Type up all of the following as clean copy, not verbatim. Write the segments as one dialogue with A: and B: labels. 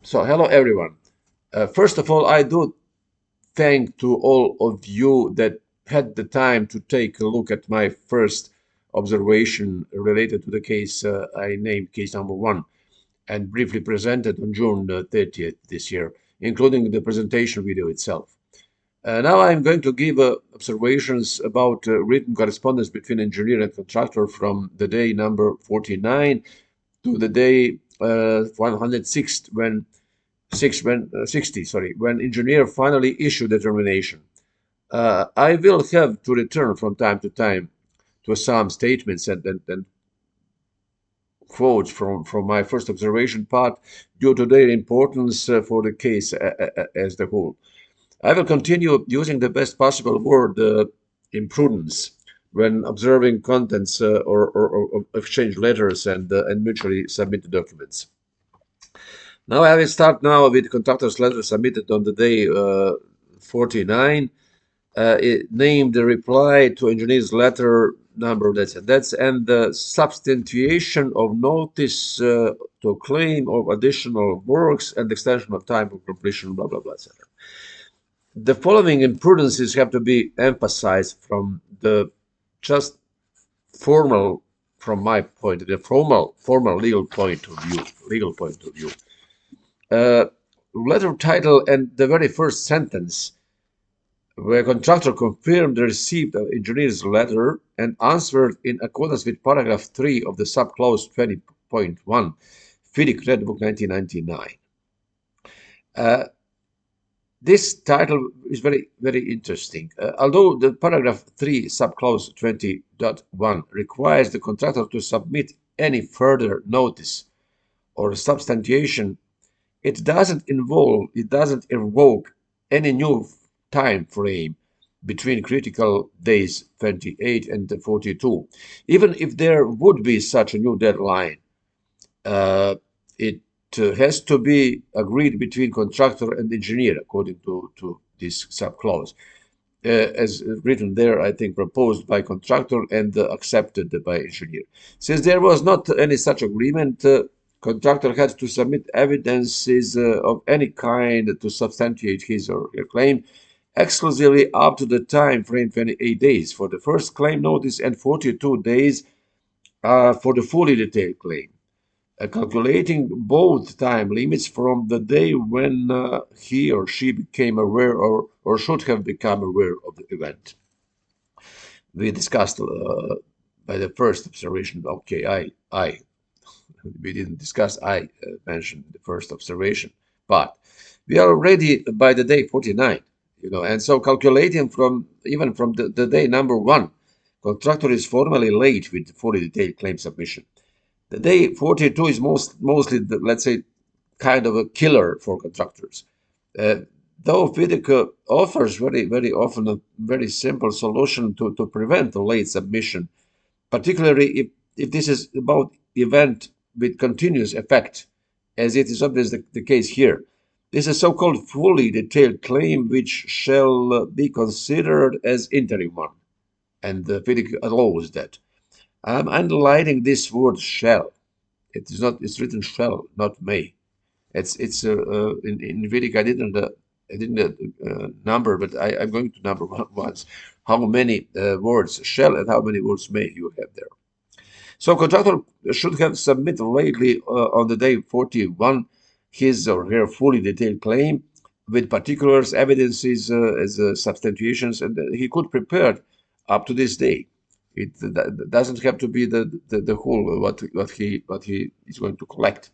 A: So hello everyone. First of all, I do thank to all of you that had the time to take a look at my first observation related to the case I named case number one and briefly presented on June 30th this year, including the presentation video itself. Now I'm going to give observations about written correspondence between engineer and contractor from the day number 49 to the day 106 when 60, sorry, when engineer finally issued determination. I will have to return from time to time to some statements and quotes from my first observation part due to their importance for the case as the whole. I will continue using the best possible word, imprudence, when observing contents or exchange letters and mutually submitted documents. Now I will start now with contractor's letter submitted on the day 49. It named the reply to engineer's letter number that's and the substantiation of notice to claim of additional works and extension of time of completion, blah blah blah, etc. The following imprudences have to be emphasized from the just formal, from my point, the formal legal point of view. Letter title and the very first sentence, where contractor confirmed the receipt of engineer's letter and answered in accordance with paragraph 3 of the subclause 20.1 FIDIC Red Book 1999. This title is very interesting. Although the paragraph 3 subclause 20.1 requires the contractor to submit any further notice or substantiation, it doesn't invoke any new time frame between critical days 28 and 42. Even if there would be such a new deadline, it has to be agreed between contractor and engineer according to this subclause. As written there, I think proposed by contractor and accepted by engineer. Since there was not any such agreement, contractor had to submit evidences of any kind to substantiate his or her claim, exclusively up to the time frame 28 days for the first claim notice and 42 days for the fully detailed claim. Calculating both time limits from the day when he or she became aware or should have become aware of the event. We discussed by the first observation, okay, we didn't discuss, I mentioned the first observation, but we are already by the day 49, and so calculating even from the day number 1, contractor is formally late with fully detailed claim submission. The day 42 is mostly, let's say, kind of a killer for contractors. Though FIDIC offers very often a very simple solution to prevent a late submission, particularly if this is about event with continuous effect, as it is obviously the case here. This is a so-called fully detailed claim which shall be considered as interim one, and the FIDIC allows that. I'm underlining this word shall. It is not. It's written shall, not may. It's in FIDIC. I didn't number, but I'm going to number once. How many words shall and how many words may you have there? So contractor should have submitted lately on the day 41 his or her fully detailed claim with particulars, evidences as substantiations, and he could prepare up to this day. It doesn't have to be the whole what he is going to collect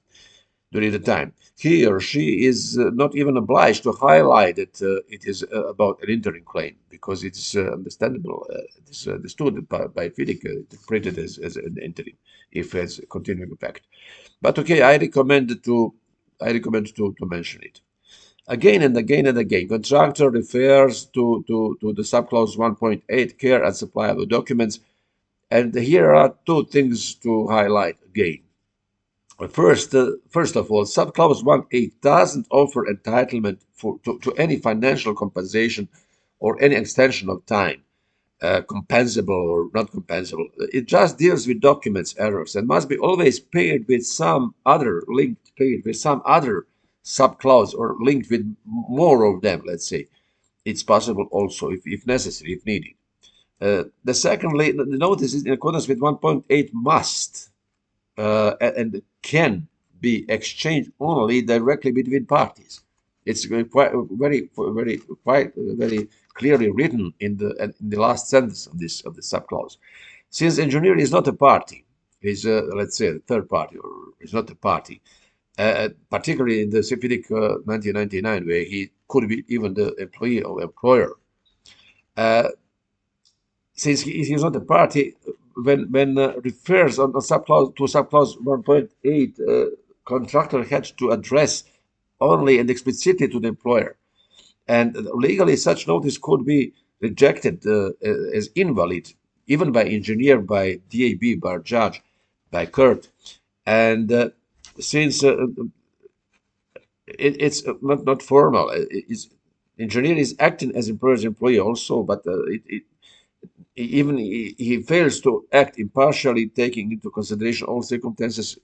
A: during the time. He or she is not even obliged to highlight that it is about an interim claim, because it's understandable. It's understood by FIDIC, interpreted as an interim, if it has continuing effect. But okay, I recommend to mention it. Again and again and again, contractor refers to the subclause 1.8, care and supply of the documents. And here are two things to highlight again. First of all, subclause 1.8 doesn't offer entitlement to any financial compensation or any extension of time, compensable or not compensable. It just deals with documents errors and must be always paid with some other subclause or linked with more of them, let's say. It's possible also if necessary, if needed. The secondly, the notice is in accordance with 1.8 must and can be exchanged only directly between parties. It's quite very clearly written in the last sentence of the subclause. Since engineer is not a party, is let's say a third party, or is not a party, particularly in the FIDIC 1999, where he could be even the employee or employer. Since he is not a party, when refers on subclause to subclause 1.8, contractor had to address only and explicitly to the employer, and legally such notice could be rejected as invalid, even by engineer, by DAB, by judge, by court, and since it's not formal, engineer is acting as employer's employee also, but even he fails to act impartially, taking into consideration all circumstances,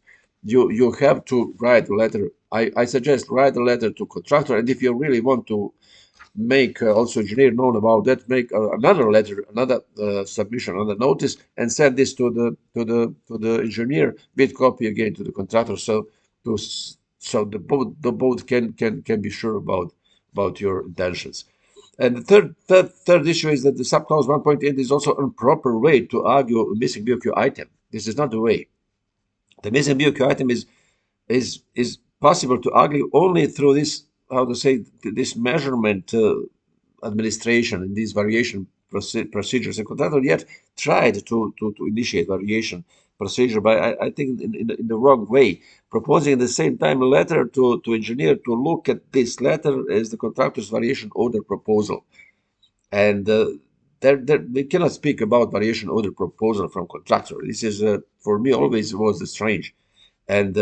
A: you have to write a letter. I suggest write a letter to contractor, and if you really want to make also engineer known about that, make another letter, another submission, another notice, and send this to the engineer with copy again to the contractor, so the both can be sure about your intentions. And the third issue is that the subclause 1.8 is also an improper way to argue a missing BOQ item. This is not the way. The missing BOQ item is possible to argue only through this, how to say, this measurement administration and these variation procedures. The contractor yet tried to initiate variation procedure, but I think in the wrong way, proposing at the same time a letter to engineer to look at this letter as the contractor's variation order proposal. And we cannot speak about variation order proposal from contractor. This is, for me, always was strange. And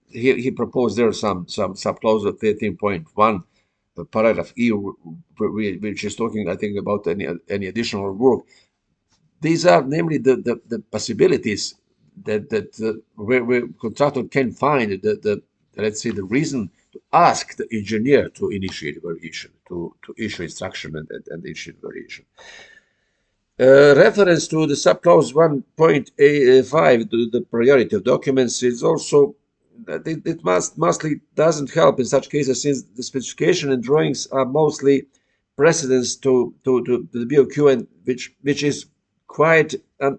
A: he proposed there some subclause of 13.1, paragraph E, which is talking, I think, about any additional work. These are namely the possibilities that where contractor can find the let's say the reason to ask the engineer to initiate variation, to issue instruction and issue variation. Reference to the subclause 1.5 to the priority of documents is also it mostly doesn't help in such cases, since the specification and drawings are mostly precedents to the BOQ, and which is quite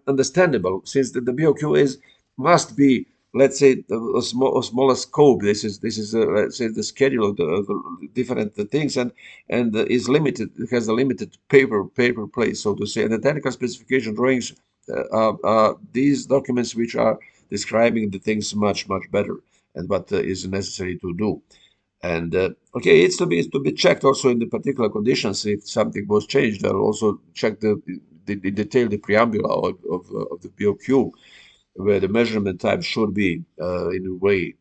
A: understandable, since the BOQ must be, let's say, a smaller scope. This is let's say the schedule of the different things, and is limited. It has a limited paper plate, so to say. And the technical specification drawings are these documents which are describing the things much better and what is necessary to do. And okay, it's to be checked also in the particular conditions. If something was changed, I'll also check the detail, the preamble of the BOQ, where the measurement type should be in a way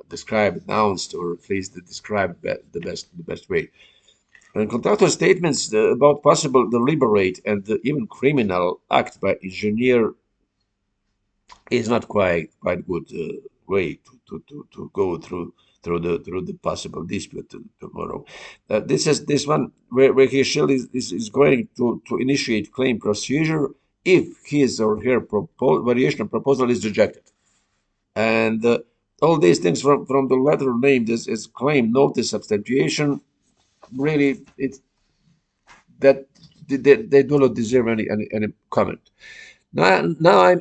A: described, announced, or at least described the best way. And contractor statements about possible deliberate and even criminal act by engineer is not quite good way to go through the possible dispute tomorrow. This one where he surely is going to initiate claim procedure if his or her variation proposal is rejected, and all these things from the letter named as claim notice substantiation, really it's that they do not deserve any comment. Now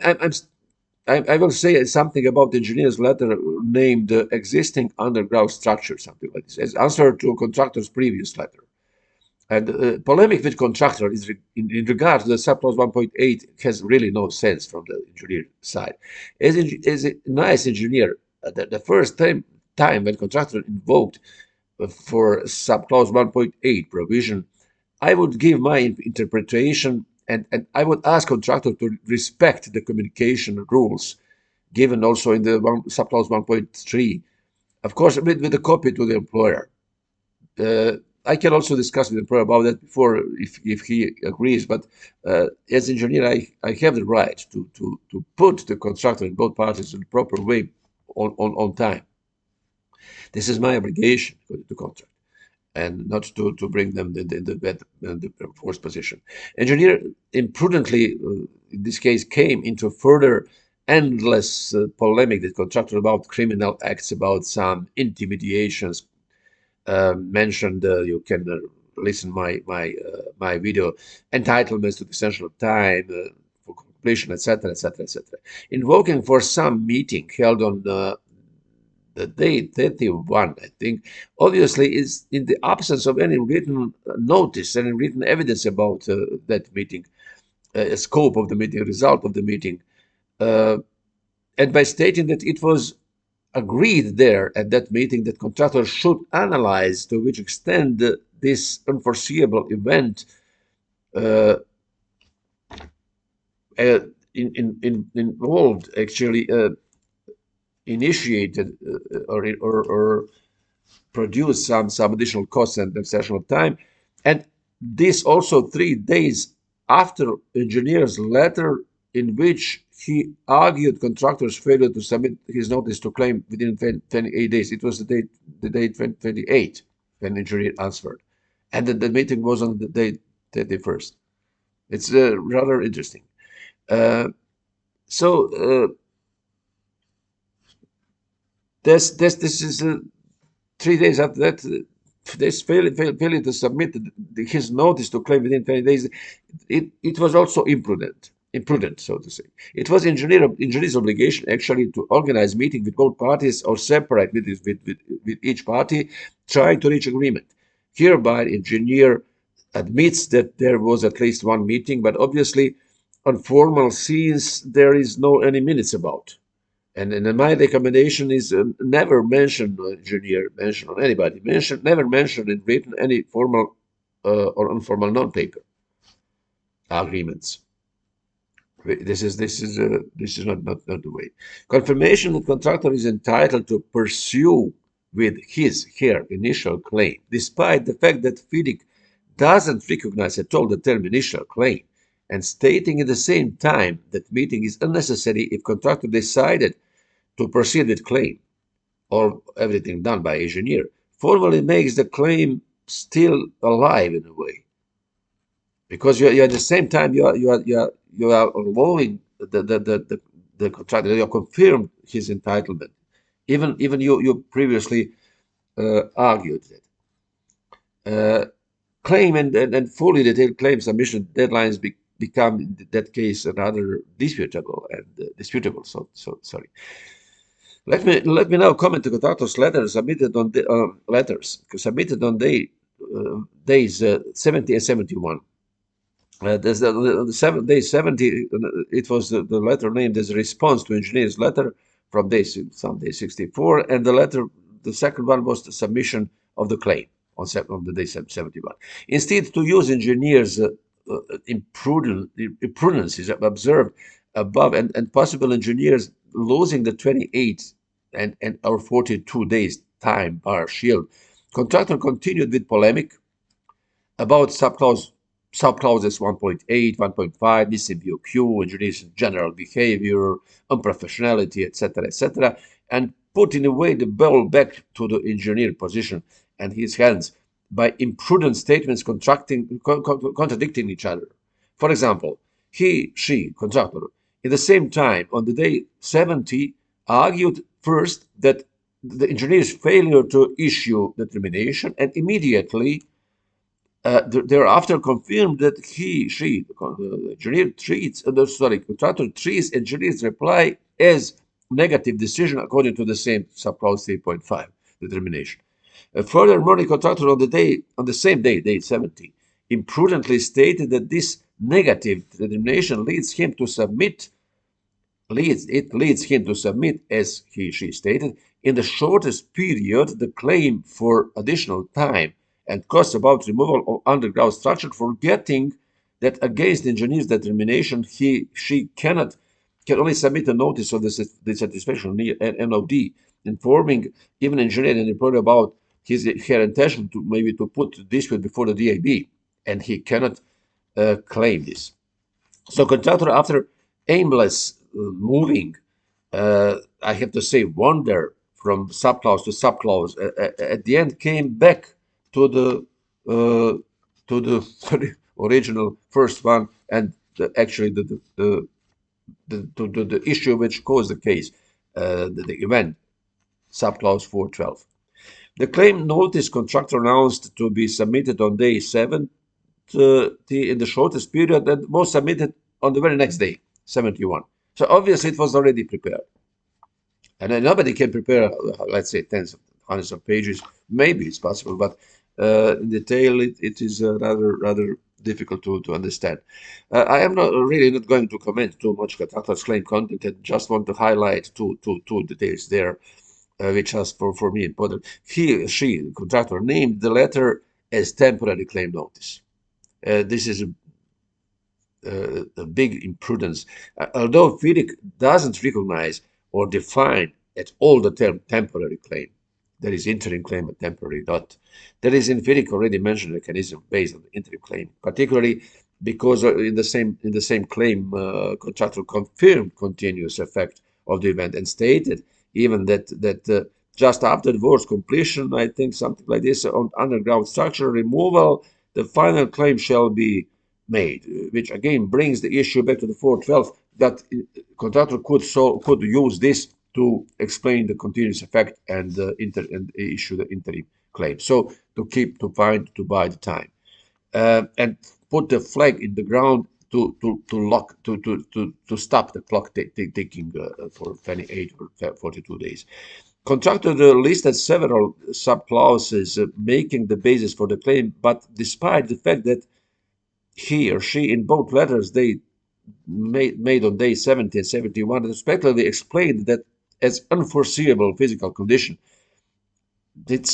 A: I will say something about the engineer's letter named existing underground structure, something like this, as answer to contractor's previous letter. And polemic with contractor is in regard to the subclause 1.8 has really no sense from the engineer side. As a nice engineer, the first time when contractor invoked for subclause 1.8 provision, I would give my interpretation, and I would ask contractor to respect the communication rules given also in the subclause 1.3, of course, with a copy to the employer. I can also discuss with the employer about that before if he agrees, but as engineer, I have the right to put the contractor in both parties in the proper way on time. This is my obligation according to contract, and not to bring them in the bad, the worst position. Engineer imprudently, in this case, came into further endless polemic with contractor about criminal acts, about some intimidations. Mentioned, you can listen my video, entitlements to the essential time for completion, etc., etc., etc. Invoking for some meeting held on the day 31, I think, obviously is in the absence of any written notice, any written evidence about that meeting, scope of the meeting, result of the meeting, uh, and by stating that it was agreed there at that meeting that contractors should analyze to which extent this unforeseeable event uh, uh, involved actually initiated or produce some additional costs and additional time. And this also 3 days after engineer's letter in which he argued contractor's failure to submit his notice to claim within 28 days. It was the day 28 when engineer answered. And the meeting was on the day 31st. It's rather interesting. Uh, so this is 3 days after that, this failure to submit his notice to claim within 20 days, it was also imprudent, so to say. It was engineer's obligation actually to organize meeting with both parties or separate with each party, trying to reach agreement. Hereby, engineer admits that there was at least one meeting, but obviously on formal scenes there is no any minutes about. And my recommendation is never mention engineer, mention on anybody, never mention in written any formal or informal non-paper agreements. This is not the way. Confirmation that contractor is entitled to pursue with her initial claim, despite the fact that FIDIC doesn't recognize at all the term initial claim, and stating at the same time that meeting is unnecessary if contractor decided to proceed with claim, or everything done by engineer, formally makes the claim still alive in a way, because you at the same time you are allowing the contractor, you confirmed his entitlement, even you previously argued that. Claim and fully detailed claim submission deadlines become in that case rather disputable and disputable. So sorry. Let me now comment the contractor's letters submitted on the submitted on days 70 and 71. There's the day 70. It was the letter named as a response to engineer's letter from day 64, and the second one was the submission of the claim on the day 71. Instead, to use engineers' imprudences observed above, and possible engineers losing the 28 and or 42 days time bar shield, contractor continued with polemic about subclauses 1.8, 1.5, missing BOQ, engineers' general behavior, unprofessionality, etc., and put in a way the ball back to the engineer position and his hands by imprudent statements contradicting each other. For example, she, contractor, in the same time on the day 70, argued first that the engineer's failure to issue the termination, and immediately thereafter confirmed that she, the engineer contractor treats engineer's reply as negative decision according to the same subclause 3.5 determination. Furthermore, the contractor on the same day, day 70, imprudently stated that this negative determination leads him to submit, as she stated, in the shortest period, the claim for additional time and costs about removal of underground structure, forgetting that against engineer's determination, she can only submit a notice of dissatisfaction NOD, informing even engineer and employer about her intention to maybe to put dispute before the DAB, and he cannot claim this. So contractor, after aimless moving, I have to say, wander from subclause to subclause at the end came back to the uh, to the original first one, and actually the issue which caused the case, the event, subclause 412. The claim notice contractor announced to be submitted on day 7 in the shortest period, and was submitted on the very next day, 71. So obviously it was already prepared. And then nobody can prepare, let's say, tens of hundreds of pages. Maybe it's possible, but in detail, it is rather difficult to understand. I am not really not going to comment too much contractor's claim content. I just want to highlight two details there, which is for me important. She, contractor, named the letter as temporary claim notice. This is a big imprudence. Although FIDIC doesn't recognize or define at all the term temporary claim, there is interim claim and temporary not. There is in FIDIC already mentioned mechanism based on the interim claim, particularly because in the same claim, contractor confirmed continuous effect of the event and stated even that just after the work's completion, I think something like this, on underground structure removal, the final claim shall be made, which again brings the issue back to the 412, that contractor could use this to explain the continuous effect and issue the interim claim. So to buy the time, and put the flag in the ground to stop the clock ticking for 28 or 42 days. Contractor listed several sub-clauses making the basis for the claim, but despite the fact that he or she in both letters they made on day 70 and 71 respectively explained that as unforeseeable physical condition, it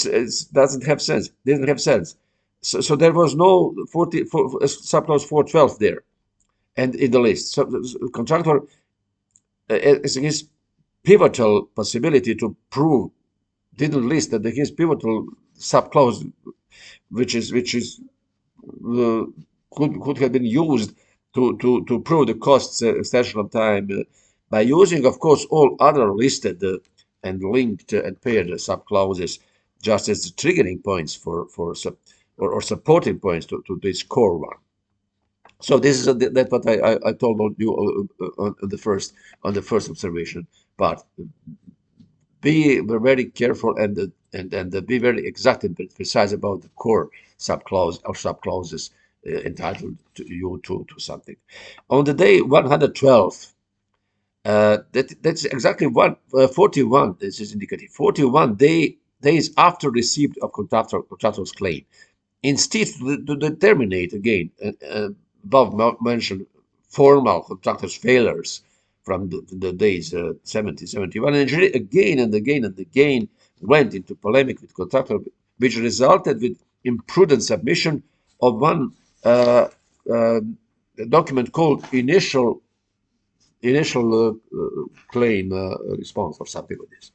A: doesn't have sense. Didn't have sense. So there was no subclause 412 there, and in the list. So the contractor is his pivotal possibility to prove didn't list that his pivotal subclause, which could have been used to prove the costs extension of time by using, of course, all other listed and linked and paired subclauses just as the triggering points or supporting points to this core one. So this is that's what I told you on the first observation. But be very careful and be very exact and precise about the core subclause or subclauses entitled you to something. On the day 112, that's exactly 41. This is indicative. 41 days after receipt of contractor's claim. Instead, to determine again above mentioned formal contractor's failures from the days 70, 71, and again and again and again went into polemic with contractor, which resulted with imprudent submission of one document called initial claim response or something like this.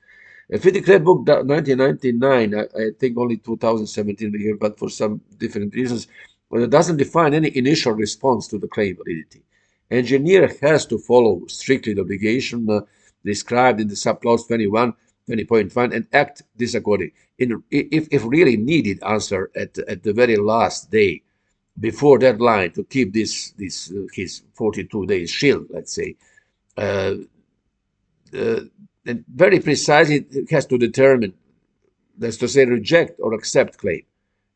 A: FIDIC Red Book 1999, I think only 2017 here, but for some different reasons, it doesn't define any initial response to the claim validity. Engineer has to follow strictly the obligation described in the subclause 20.1 and act this according. If really needed, answer at the very last day before deadline to keep his 42 days shield, let's say. And very precisely it has to determine, that's to say, reject or accept claim.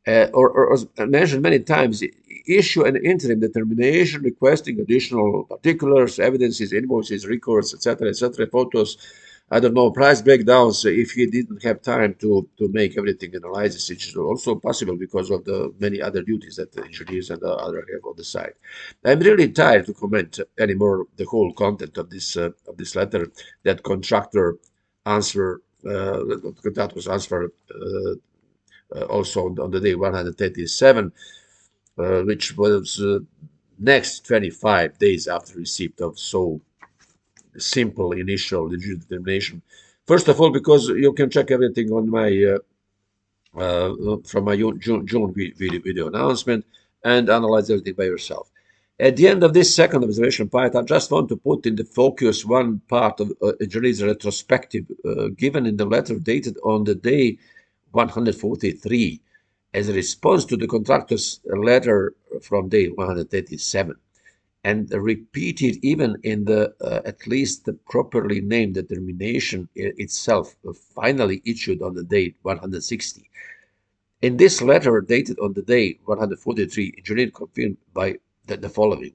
A: Or as mentioned many times, issue an interim determination requesting additional particulars, evidences, invoices, records, etc., photos, I don't know, price breakdowns if he didn't have time to make everything analysis, which is also possible because of the many other duties that the engineers and the other have on the side. I'm really tired to comment anymore the whole content of this letter that contractor answer, contractor's answer also on the day 137, which was next 25 days after receipt of so simple initial determination. First of all, because you can check everything on my from my June video announcement and analyze everything by yourself. At the end of this second observation part, I just want to put in the focus one part of engineer's retrospective given in the letter dated on the day 143 as a response to the contractor's letter from day 187 and repeated even in the at least the properly named determination itself finally issued on the date 160. In this letter dated on the day 143, engineer confirmed by the following.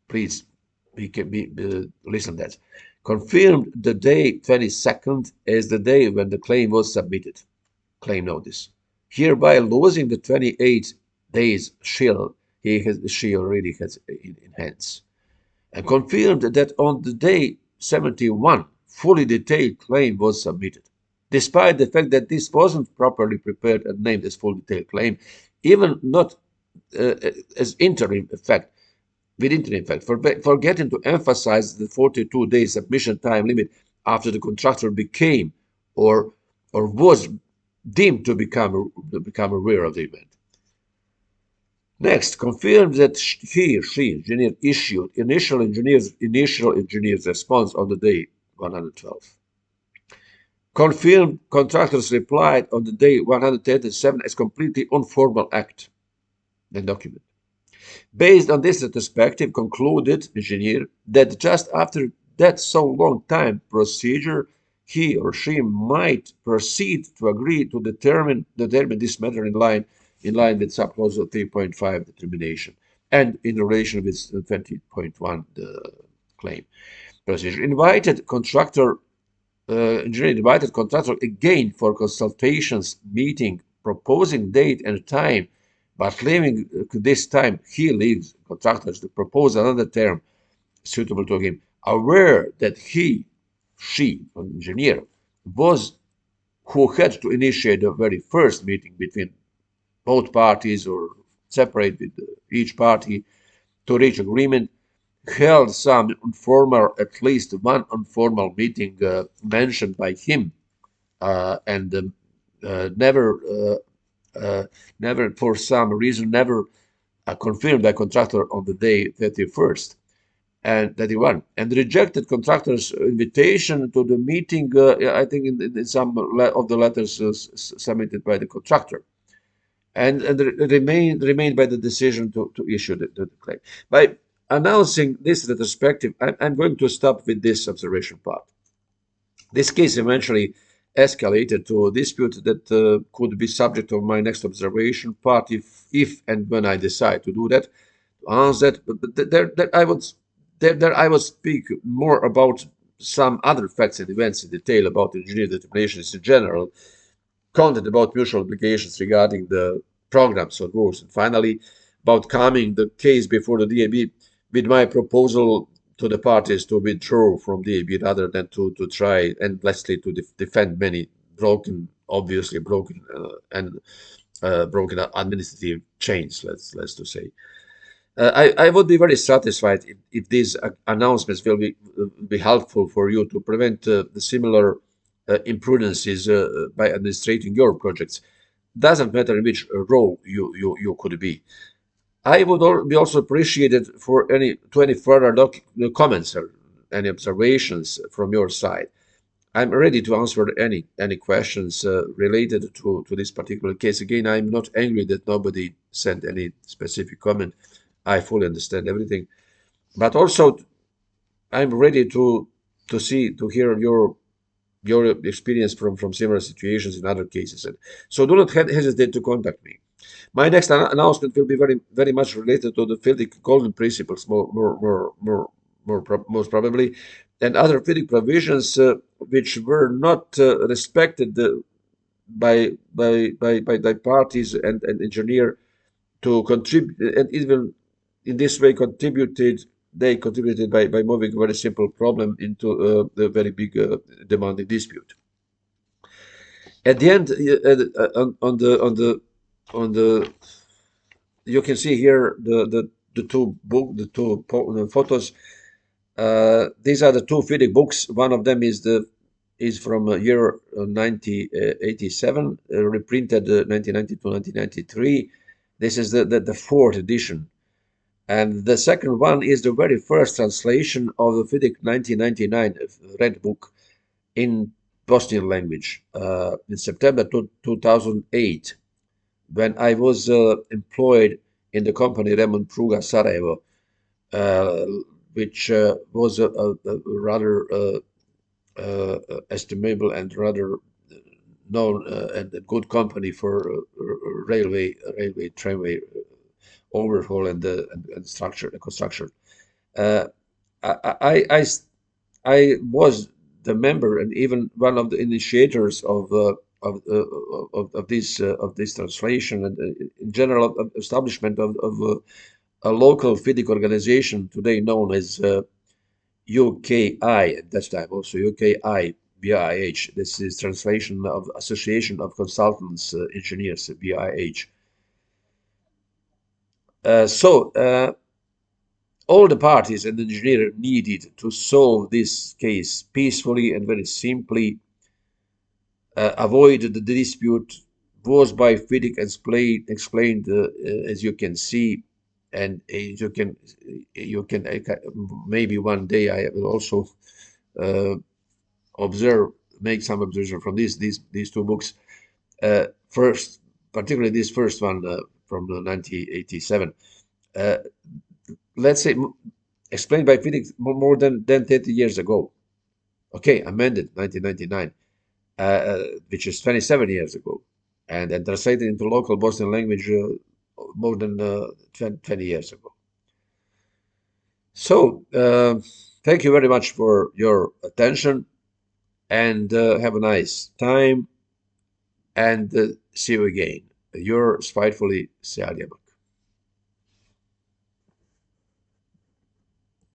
A: Please listen to that. Confirmed the day 22nd as the day when the claim was submitted. Claim notice. Hereby losing the 28 days shield she already has in hands. And confirmed that on the day 71, fully detailed claim was submitted. Despite the fact that this wasn't properly prepared and named as full detailed claim, even not as interim effect, with interim effect, forgetting to emphasize the 42-day submission time limit after the contractor became or was deemed to become aware of the event. Next, confirmed that he or she, engineer, issued initial engineer's response on the day 112. Confirmed contractors replied on the day 137 as completely informal act, the document. Based on this retrospective, concluded engineer that just after that so long time procedure, he or she might proceed to agree to determine this matter in line with subclause 3.5 determination and in relation with 20.1 the claim procedure. Engineer invited contractor again for consultations meeting, proposing date and time, but leaving this time he leaves contractors to propose another term suitable to him, aware that she, engineer, was who had to initiate the very first meeting between both parties or separate with each party to reach agreement, held some informal, at least one informal meeting mentioned by him, and never for some reason, never confirmed by contractor on the day 31st and 31, and rejected contractor's invitation to the meeting, I think in some of the letters submitted by the contractor. And remained by the decision to issue the claim. By announcing this retrospective, I'm going to stop with this observation part. This case eventually escalated to a dispute that could be subject of my next observation part if and when I decide to do that, to answer that. But there I would speak more about some other facts and events in detail about engineering determinations in general, content about mutual obligations regarding the programs or rules, and finally about coming the case before the DAB with my proposal to the parties to withdraw from DAB rather than to try endlessly to defend many obviously broken administrative chains, let's to say. I would be very satisfied if these announcements will be helpful for you to prevent the similar imprudences by administrating your projects. Doesn't matter in which role you could be. I would be also appreciated for any further comments or any observations from your side. I'm ready to answer any questions related to this particular case. Again, I'm not angry that nobody sent any specific comment. I fully understand everything, but also I'm ready to hear your experience from similar situations in other cases. And so do not hesitate to contact me. My next announcement will be very much related to the FIDIC golden principles, most probably, and other FIDIC provisions which were not respected by parties and engineer to contribute, and even in this way they contributed by moving a very simple problem into a very big demanding dispute. At the end, on the you can see here the two photos. These are the two FIDIC books. One of them is from year 1987, reprinted 1990 to 1993. This is the fourth edition. And the second one is the very first translation of the FIDIC 1999 Red Book in Bosnian language in September 2008, when I was employed in the company Remon Pruga Sarajevo, uh, which was a rather estimable and rather known and a good company for railway, tramway overhaul and structure, construction. Uh, I was the member and even one of the initiators of this translation and in general of establishment of a local FIDIC organization today known as UKI at that time, also UKI BIH. This is translation of Association of Consultants Engineers BIH. All the parties and the engineer needed to solve this case peacefully and very simply. Avoid the dispute was by FIDIC explained as you can see, and you can maybe one day I will also uh, observe make some observation from these two books. First, particularly this first one from 1987. Uh, let's say explained by FIDIC more than 30 years ago. Okay, amended 1999. Which is 27 years ago, and translated into local Bosnian language more than 20 years ago. So, thank you very much for your attention, and have a nice time, and see you again. Your spitefully, Sead Yaman.